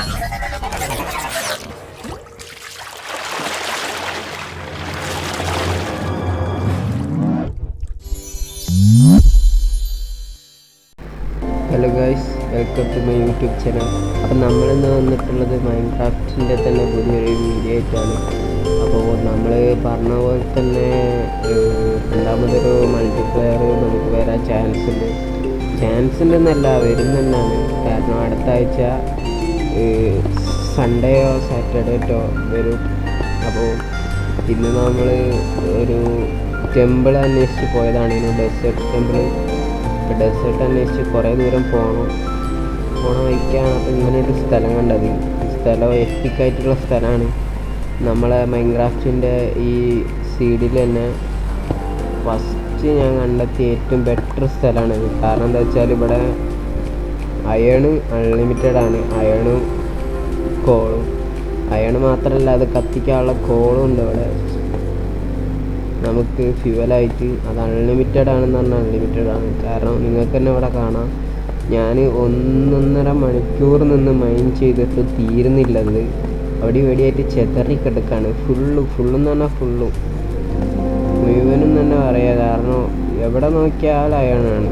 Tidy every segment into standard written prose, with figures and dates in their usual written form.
Hello guys, welcome to my YouTube channel. അപ്പം നമ്മളിന്ന് വന്നിട്ടുള്ളത് മൈൻക്രാഫ്റ്റിൻ്റെ തന്നെ പുതിയൊരു വീഡിയോ ആയിട്ടാണ്. അപ്പോൾ നമ്മൾ പറഞ്ഞ പോലെ തന്നെ രണ്ടാമതൊരു മൾട്ടിപ്ലെയർ നമുക്ക് വരാൻ ചാൻസ് ഉണ്ടെന്നല്ല, വരുന്നതന്നെയാണ്. കാരണം അടുത്ത ആഴ്ച സൺഡേയോ സാറ്റർഡേയോ വരും. അപ്പോൾ ഇന്ന് നമ്മൾ ഒരു ടെമ്പിൾ അന്വേഷിച്ച് പോയതാണ്, ഡെസേർട്ട് ടെമ്പിൾ. ഡെസേർട്ട് അന്വേഷിച്ച് കുറേ ദൂരം പോണ വഴിക്കാണ് അപ്പോൾ ഇങ്ങനെയൊരു സ്ഥലം കണ്ടത്. സ്ഥലം എപ്പിക്കായിട്ടുള്ള സ്ഥലമാണ്. നമ്മളെ മൈൻക്രാഫ്റ്റിൻ്റെ ഈ സീഡിൽ തന്നെ ഫസ്റ്റ് ഞാൻ കണ്ടെത്തിയ ഏറ്റവും ബെറ്റർ സ്ഥലമാണിത്. കാരണം എന്താ വെച്ചാൽ ഇവിടെ അയൺ അൺലിമിറ്റഡ് ആണ്. അയണും കോളും, അയൺ മാത്രമല്ല അത് കത്തിക്കാനുള്ള കോളും ഉണ്ട് ഇവിടെ നമുക്ക് ഫ്യൂവലായിട്ട്. അത് അൺലിമിറ്റഡ് ആണെന്ന് പറഞ്ഞാൽ അൺലിമിറ്റഡ് ആണ്. കാരണം നിങ്ങൾക്ക് തന്നെ ഇവിടെ കാണാം, ഞാൻ 1.5 മണിക്കൂർ നിന്ന് മൈൻ ചെയ്തിട്ട് തീരുന്നില്ലത്. അവിടെ ഇവിടെയായിട്ട് ചെതറിക്കിടക്കാണ്. ഫുള്ളെന്ന് പറഞ്ഞാൽ ഫുള്ളും മുഴുവനും തന്നെ പറയാം. കാരണം എവിടെ നോക്കിയാൽ അയണാണ്.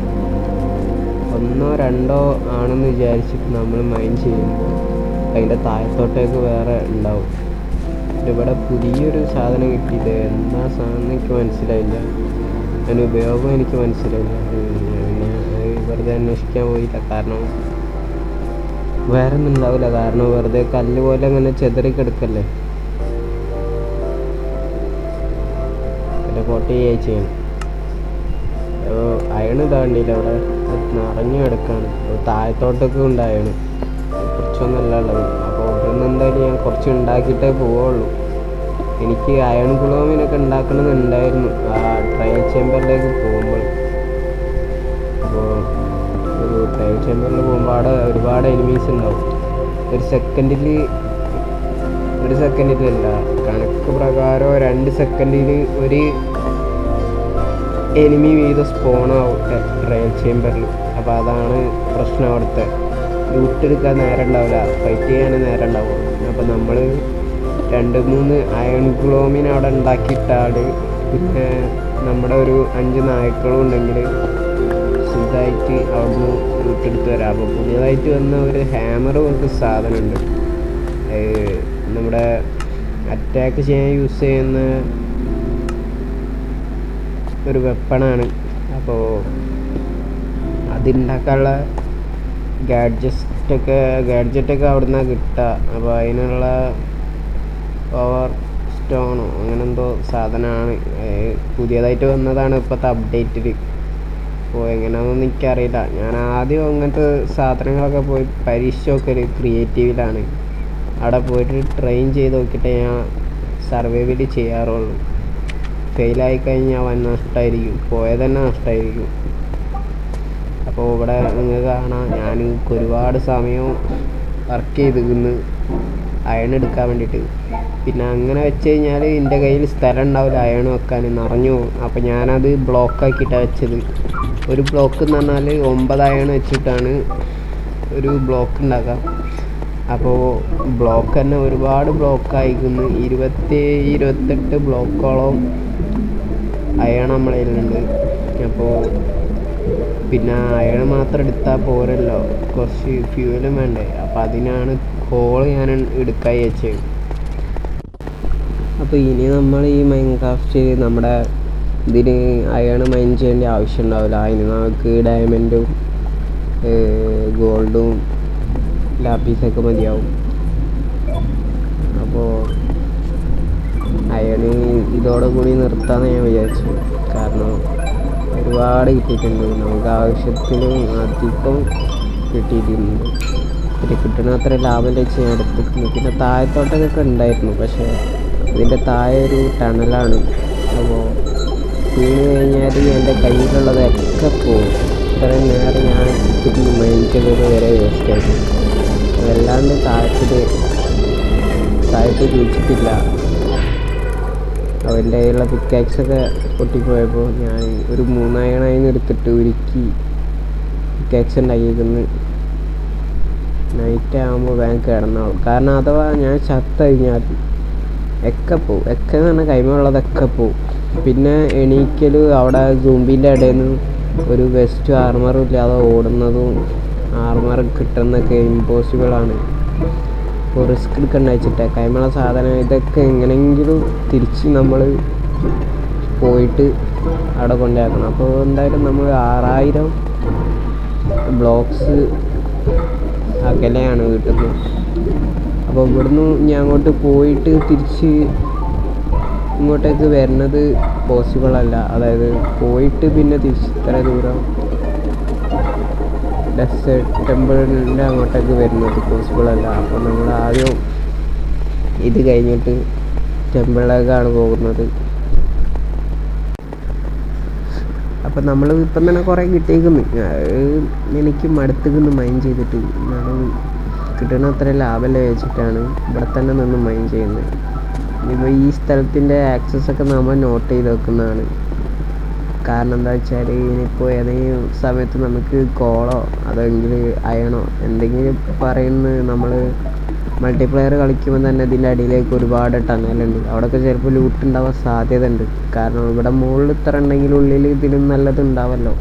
1 2 ആണെന്ന് വിചാരിച്ചിട്ട് നമ്മൾ മൈൻ ചെയ്യുമ്പോൾ അതിൻ്റെ താഴത്തോട്ടേക്ക് വേറെ ഉണ്ടാവും. ഇവിടെ പുതിയൊരു സാധനം കിട്ടിയത്. എന്താ സാധനം എനിക്ക് മനസ്സിലായില്ല, അതിന് ഉപയോഗം എനിക്ക് മനസ്സിലായില്ല. പിന്നെ വെറുതെ അന്വേഷിക്കാൻ പോയില്ല. കാരണം വേറെ ഒന്നും ഉണ്ടാവില്ല. കാരണം വെറുതെ കല്ല് പോലെ അങ്ങനെ ചെതറിക്കിടക്കല്ലേ. എൻ്റെ ഫോട്ടോ ചെയ്യണം. അപ്പോൾ അയൺ ഇതാണ്ടില്ല, അവിടെ നിറഞ്ഞു കിടക്കാണ്. താഴത്തോട്ടൊക്കെ ഉണ്ട് അയൺ, കുറച്ചൊന്നല്ല ഉള്ളത്. അപ്പോൾ ഇവിടുന്ന് എന്തായാലും ഞാൻ കുറച്ച് ഉണ്ടാക്കിയിട്ടേ പോവുള്ളൂ. എനിക്ക് അയൺ ഗ്ലോമിനൊക്കെ ഉണ്ടാക്കണമെന്നുണ്ടായിരുന്നു ആ ട്രയൽ ചേമ്പറിലേക്ക് പോകുമ്പോൾ. അപ്പോൾ ഒരു ട്രയൽ ചേമ്പറിൽ പോകുമ്പോൾ അവിടെ ഒരുപാട് എനിമീസ് ഉണ്ടാവും. ഒരു സെക്കൻഡിലല്ല, കണക്ക് പ്രകാരം 2 സെക്കൻഡിൽ ഒരു എനിമി വീതം സ്പോണാവും ട്രയൽ ചേമ്പറിൽ. അപ്പോൾ അതാണ് പ്രശ്നം. അവിടുത്തെ ലൂട്ട് എടുക്കാൻ നേരം ഉണ്ടാവില്ല, ഫൈറ്റ് ചെയ്യാൻ നേരം ഉണ്ടാവും. അപ്പോൾ നമ്മൾ 2-3 അയൺ ഗ്ലോമിൻ അവിടെ ഉണ്ടാക്കിയിട്ടാൽ പിന്നെ നമ്മുടെ ഒരു 5 നായ്ക്കളും ഉണ്ടെങ്കിൽ സുഖമായിട്ട് അവിടുന്ന് ലൂട്ടെടുത്ത് വരാം. അപ്പോൾ പുതിയതായിട്ട് വന്ന ഒരു ഹാമർ പോലത്തെ സാധനമുണ്ട്, നമ്മുടെ അറ്റാക്ക് ചെയ്യാൻ യൂസ് ചെയ്യുന്ന ഒരു വെപ്പണാണ്. അപ്പോൾ അതുണ്ടാക്കാനുള്ള ഗാഡ്ജറ്റൊക്കെ അവിടെ നിന്നാണ് കിട്ടുക. അപ്പോൾ അതിനുള്ള പവർ സ്റ്റോണോ അങ്ങനെ എന്തോ സാധനമാണ്, പുതിയതായിട്ട് വന്നതാണ് ഇപ്പോഴത്തെ അപ്ഡേറ്റിൽ. അപ്പോൾ എങ്ങനെയാണെന്നൊന്നും എനിക്കറിയില്ല. ഞാൻ ആദ്യം അങ്ങനത്തെ സാധനങ്ങളൊക്കെ പോയി പരീക്ഷിച്ച് നോക്കൽ ക്രിയേറ്റീവിലാണ്. അവിടെ പോയിട്ട് ട്രെയിൻ ചെയ്ത് നോക്കിയിട്ടേ ഞാൻ സർവൈവൽ ചെയ്യാറുള്ളൂ. ഫെയിലായി കഴിഞ്ഞാൽ വൻ നഷ്ടമായിരിക്കും, പോയത് തന്നെ നഷ്ടമായിരിക്കും. അപ്പോൾ ഇവിടെ നിങ്ങൾക്ക് കാണാം, ഞാൻ ഒരുപാട് സമയം വർക്ക് ചെയ്തിരുന്നു അയൺ എടുക്കാൻ വേണ്ടിയിട്ട്. പിന്നെ അങ്ങനെ വെച്ച് കഴിഞ്ഞാൽ എൻ്റെ കയ്യിൽ സ്ഥലം ഉണ്ടാവില്ല അയൺ വെക്കാൻ, നിറഞ്ഞു പോകും. അപ്പോൾ ഞാനത് ബ്ലോക്കാക്കിയിട്ടാണ് വെച്ചത്. ഒരു ബ്ലോക്ക് എന്ന് പറഞ്ഞാൽ 9 അയൺ വെച്ചിട്ടാണ് ഒരു ബ്ലോക്ക് ഉണ്ടാക്കാം. അപ്പോൾ ബ്ലോക്ക് തന്നെ ഒരുപാട് ബ്ലോക്കായിരിക്കുന്നു. 27-28 ബ്ലോക്കോളം അയൺ നമ്മളെ കയ്യിലുണ്ട്. അപ്പോൾ പിന്നെ അയൺ മാത്രം എടുത്താൽ പോരല്ലോ, കുറച്ച് ഫ്യൂവലും വേണ്ടേ. അപ്പോൾ അതിനാണ് കോൾ ഞാൻ എടുക്കാൻ വെച്ചത്. അപ്പോൾ ഇനി നമ്മൾ ഈ മൈൻക്രാഫ്റ്റ് നമ്മുടെ ഇതിന് അയൺ മൈൻ ചെയ്യേണ്ട ആവശ്യം ഉണ്ടാവില്ല. അതിന് നമുക്ക് ഡയമണ്ടും ഗോൾഡും ലാപ്പീസൊക്കെ മതിയാവും. അപ്പോൾ അയൺ ഇതോടുകൂടി നിർത്താമെന്ന് ഞാൻ വിചാരിച്ചു. കാരണം ഒരുപാട് കിട്ടിയിട്ടുണ്ട്, നമുക്ക് ആവശ്യത്തിനും അധികം കിട്ടിയിട്ടുണ്ട്. പിന്നെ കിട്ടുന്ന അത്ര ലാഭം വെച്ച് ഞാൻ എടുത്തിട്ടുണ്ട്. പിന്നെ താഴത്തോട്ടൊക്കെ ഉണ്ടായിരുന്നു, പക്ഷേ ഇതിൻ്റെ താഴെ ഒരു ടണലാണ്. അപ്പോൾ വീണ് കഴിഞ്ഞാൽ എൻ്റെ കയ്യിലുള്ളതൊക്കെ പോകും. ഇത്രയും നേരം ഞാൻ മൈൻഡ് ചെയ്തത് വരെ വേസ്റ്റായിരുന്നു. അതല്ലാണ്ട് താഴത്ത് ചോദിച്ചിട്ടില്ല. അവൻ്റെ കയ്യിലുള്ള പിക്കാക്സൊക്കെ പൊട്ടിപ്പോയപ്പോൾ ഞാൻ ഒരു 3 അയണായി എടുത്തിട്ട് ഉരുക്കി പിക്കാക്സ് ഉണ്ടാക്കിയിരിക്കുന്നു. നൈറ്റ് ആകുമ്പോൾ വേഗം കിടന്നോളും. കാരണം അഥവാ ഞാൻ ചത്ത് കഴിഞ്ഞാൽ ഒക്കെ പോവും. ഒക്കെ എന്ന് പറഞ്ഞാൽ കൈമുള്ളതൊക്കെ പോവും. പിന്നെ എണീക്കൽ അവിടെ സൂമ്പിൻ്റെ ഇടയിൽ നിന്ന് ഒരു വെസ്റ്റ് ആർമറും ഇല്ലാതെ ഓടുന്നതും ആർമർ കിട്ടുന്നതൊക്കെ ഇമ്പോസിബിളാണ്. അപ്പോൾ റിസ്ക് എടുക്കണ്ട വെച്ചിട്ട് കൈമുള്ള സാധനം ഇതൊക്കെ എങ്ങനെയെങ്കിലും തിരിച്ച് നമ്മൾ പോയിട്ട് അവിടെ കൊണ്ടാക്കണം. അപ്പോൾ എന്തായാലും നമ്മൾ 6000 ബ്ലോക്സ് അകലെയാണ് വീട്ടിൽ നിന്ന്. അപ്പോൾ ഇവിടുന്ന് ഞാൻ അങ്ങോട്ട് പോയിട്ട് തിരിച്ച് ഇങ്ങോട്ടേക്ക് വരുന്നത് പോസിബിളല്ല. അതായത് പോയിട്ട് പിന്നെ തിരിച്ച് ഇത്ര ദൂരം ഡെസേർട്ട് ടെമ്പിളിൻ്റെ അങ്ങോട്ടേക്ക് വരുന്നത് പോസിബിളല്ല. അപ്പോൾ നമ്മൾ ആദ്യം ഇത് കഴിഞ്ഞിട്ട് ടെമ്പിളിലേക്കാണ് പോകുന്നത്. അപ്പം നമ്മൾ ഇപ്പം തന്നെ കുറേ കിട്ടിയേക്കുന്നു. എനിക്ക് മടുത്തുനിന്ന് മൈൻഡ് ചെയ്തിട്ട് അത് കിട്ടുന്ന അത്ര ലാഭമല്ലേ വെച്ചിട്ടാണ് ഇവിടെ തന്നെ നിന്ന് മൈൻഡ് ചെയ്യുന്നത്. ഇപ്പോൾ ഈ സ്ഥലത്തിൻ്റെ ആക്സസൊക്കെ നമ്മൾ നോട്ട് ചെയ്ത് വെക്കുന്നതാണ്. കാരണം എന്താ വെച്ചാൽ ഇനിയിപ്പോൾ ഏതെങ്കിലും സമയത്ത് നമുക്ക് കോളോ അതെങ്കിൽ അയണോ എന്തെങ്കിലും പറയുന്നത് നമ്മൾ മൾട്ടിപ്ലെയർ കളിക്കുമ്പോൾ തന്നെ ഇതിൻ്റെ അടിയിലേക്ക് ഒരുപാട് ടണലുണ്ട്. അവിടെയൊക്കെ ചിലപ്പോൾ ലൂട്ട് ഉണ്ടാവാൻ സാധ്യത ഉണ്ട്. കാരണം ഇവിടെ മുകളിൽ ഇത്ര ഉണ്ടെങ്കിൽ ഉള്ളിൽ ഇതിലും നല്ലത് ഉണ്ടാവല്ലോ.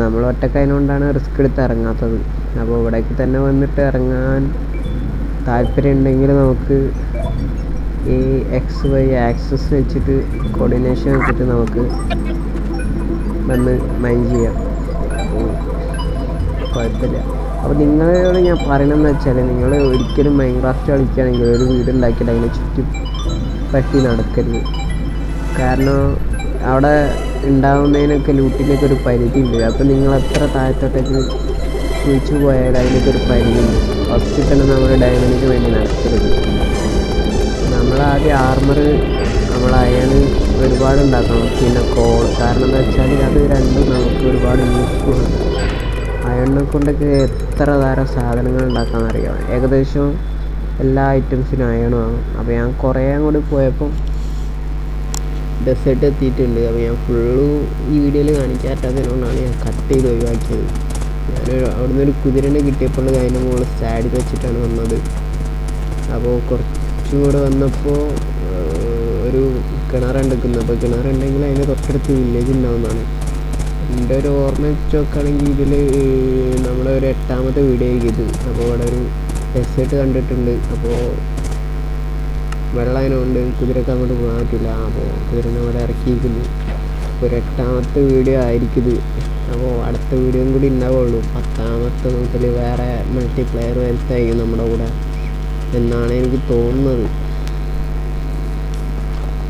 നമ്മൾ ഒറ്റക്കതിനോണ്ടാണ് റിസ്ക് എടുത്ത് ഇറങ്ങാത്തത്. അപ്പോൾ ഇവിടേക്ക് തന്നെ വന്നിട്ട് ഇറങ്ങാൻ താല്പര്യം ഉണ്ടെങ്കിൽ നമുക്ക് ഈ XY ആക്സസ് വെച്ചിട്ട് കോർഡിനേഷൻ വെച്ചിട്ട് നമുക്ക് വന്ന് മൈൻഡ് ചെയ്യാം. കുഴപ്പമില്ല. അപ്പോൾ നിങ്ങളോട് ഞാൻ പറയണമെന്ന് വെച്ചാൽ നിങ്ങൾ ഒരിക്കലും മൈൻക്രാഫ്റ്റ് കളിക്കുകയാണെങ്കിൽ ഒരു വീട് ഉണ്ടാക്കിയിട്ട് അതിനെ ചുറ്റി പറ്റി നടക്കരുത്. കാരണം അവിടെ ഉണ്ടാകുന്നതിനൊക്കെ ലൂട്ടിനൊക്കെ ഒരു പരിധി ഉണ്ട്. അപ്പോൾ നിങ്ങൾ എത്ര താഴത്തോട്ടേക്ക് കുഴിച്ചു പോയാൽ അതിനൊക്കെ ഒരു പരിധിയുണ്ട്. ഫസ്റ്റ് തന്നെ നമ്മൾ ഡയമണ്ടിന് വേണ്ടി നടക്കരുത്. നമ്മളാദ്യം ആർമർ നമ്മൾ അയൺ ഒരുപാട് ഉണ്ടാക്കണം. പിന്നെ കോൾ. കാരണം എന്താ വെച്ചാൽ അത് രണ്ടും നമുക്ക് ഒരുപാട് യൂസ്ഫുള്ളാണ്. അയണിനെ കൊണ്ടൊക്കെ എത്ര തരം സാധനങ്ങൾ ഉണ്ടാക്കാമെന്നറിയാം. ഏകദേശം എല്ലാ ഐറ്റംസിനും അയണും ആകും. അപ്പോൾ ഞാൻ കുറേ അങ്ങോട്ട് പോയപ്പോൾ ഡെസേർട്ട് എത്തിയിട്ടുണ്ട്. അപ്പോൾ ഞാൻ ഫുള്ള് ഈ വീഡിയോയിൽ കാണിക്കാത്തതിനോടാണ് ഞാൻ കട്ട് ചെയ്ത് ഒഴിവാക്കിയത്. ഞാൻ അവിടുന്ന് ഒരു കുതിരനെ കിട്ടിയപ്പോൾ അതിൻ്റെ മുകളിൽ സാഡിൽ വെച്ചിട്ടാണ് വന്നത്. അപ്പോൾ കുറച്ചും കൂടെ വന്നപ്പോൾ ഒരു കിണറുണ്ടെക്കുന്നത്. അപ്പോൾ കിണറുണ്ടെങ്കിൽ അതിൻ്റെ തൊട്ടടുത്ത് വില്ലേജ് ഉണ്ടാവുന്നതാണ്. എൻ്റെ ഒരു ഓർമ്മ വെച്ച് നോക്കുകയാണെങ്കിൽ ഇതിൽ നമ്മുടെ ഒരു 8ാമത്തെ വീഡിയോ ആയിരിക്കും ഇത്. അപ്പോൾ ഇവിടെ ഒരു ഡെസേർട്ട് കണ്ടിട്ടുണ്ട്. അപ്പോൾ വെള്ളം അതിനുണ്ട്. കുതിരക്ക് അങ്ങോട്ട് പോകാൻ പറ്റില്ല. അപ്പോൾ കുതിരനെ അവിടെ ഇറക്കിയിരിക്കുന്നു. അപ്പോൾ ഒരു 8ാമത്തെ വീഡിയോ ആയിരിക്കും ഇത്. അപ്പോൾ അടുത്ത വീഡിയോയും കൂടി ഉണ്ടാവുള്ളൂ. 10ാമത്തെ മുതൽ വേറെ മൾട്ടിപ്ലെയർ വരുത്തായിരിക്കും നമ്മുടെ കൂടെ എന്നാണ് എനിക്ക് തോന്നുന്നത്.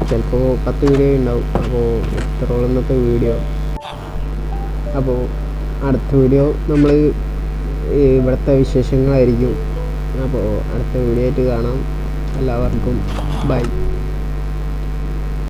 ചിലപ്പോൾ 10 വീഡിയോ ഉണ്ടാവും. അപ്പോൾ ഇത്രയോളം ഇന്നത്തെ വീഡിയോ. അപ്പോൾ അടുത്ത വീഡിയോ നമ്മൾ ഇവിടുത്തെ വിശേഷങ്ങളായിരിക്കും. അപ്പോൾ അടുത്ത വീഡിയോ ആയിട്ട് കാണാം. എല്ലാവർക്കും ബൈ.